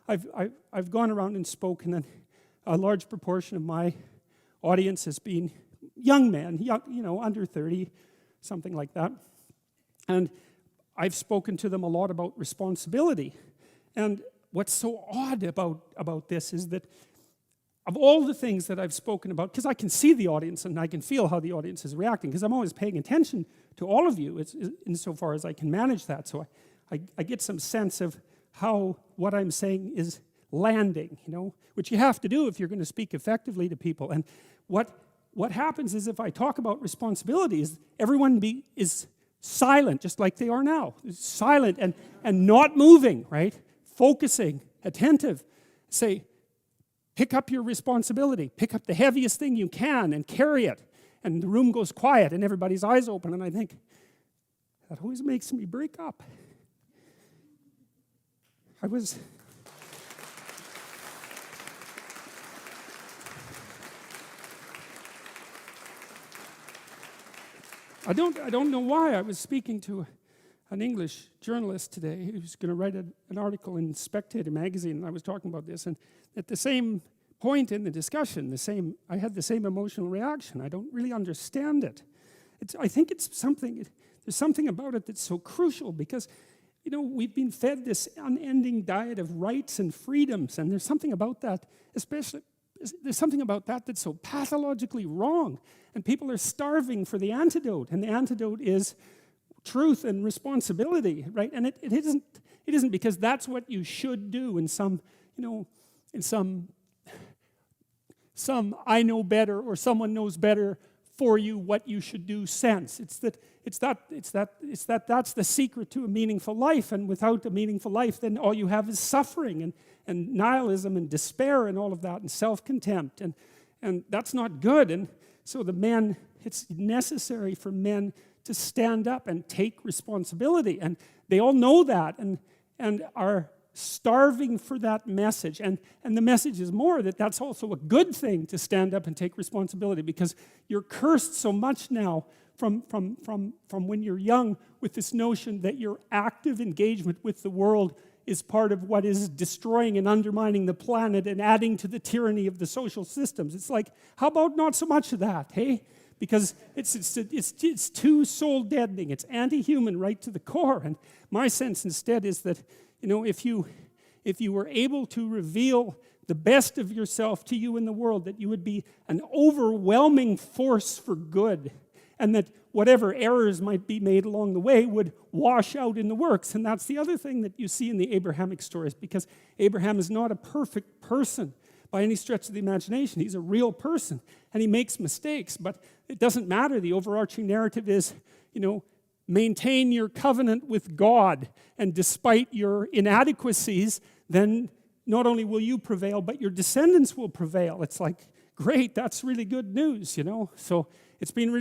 I've gone around and spoken, and a large proportion of my audience has been young men, under 30, something like that. And I've spoken to them a lot about responsibility. And what's so odd about this is that of all the things that I've spoken about, because I can see the audience and I can feel how the audience is reacting, because I'm always paying attention to all of you insofar as I can manage that. So I get some sense of how what I'm saying is landing, which you have to do if you're going to speak effectively to people. And what happens is if I talk about responsibilities, everyone is silent, just like they are now. Silent and not moving, right? Focusing, attentive. Say, pick up your responsibility. Pick up the heaviest thing you can and carry it. And the room goes quiet and everybody's eyes open. And I think, that always makes me break up. I don't know why. I was speaking to an English journalist today who was going to write an article in Spectator magazine, and I was talking about this, and at the same point in the discussion, I had the same emotional reaction. I don't really understand it. I think there's something about it that's so crucial, because we've been fed this unending diet of rights and freedoms, and there's something about that, there's something about that that's so pathologically wrong, and people are starving for the antidote, and the antidote is truth and responsibility, right? And it isn't because that's what you should do in some I know better or someone knows better for you what you should do sense. It's that's the secret to a meaningful life, and without a meaningful life, then all you have is suffering and nihilism and despair and all of that and self-contempt, and that's not good. And so it's necessary for men to stand up and take responsibility, and they all know that and are starving for that message. And the message is more that that's also a good thing, to stand up and take responsibility, because you're cursed so much now from when you're young with this notion that your active engagement with the world is part of what is destroying and undermining the planet and adding to the tyranny of the social systems. It's like, how about not so much of that, hey? Because it's too soul deadening. It's anti-human right to the core. And my sense instead is that, if you were able to reveal the best of yourself to you in the world, that you would be an overwhelming force for good, and that whatever errors might be made along the way would wash out in the works. And that's the other thing that you see in the Abrahamic stories, because Abraham is not a perfect person by any stretch of the imagination. He's a real person, and he makes mistakes, but it doesn't matter. The overarching narrative is, maintain your covenant with God, and despite your inadequacies, then not only will you prevail, but your descendants will prevail. It's like, great, that's really good news, So it's been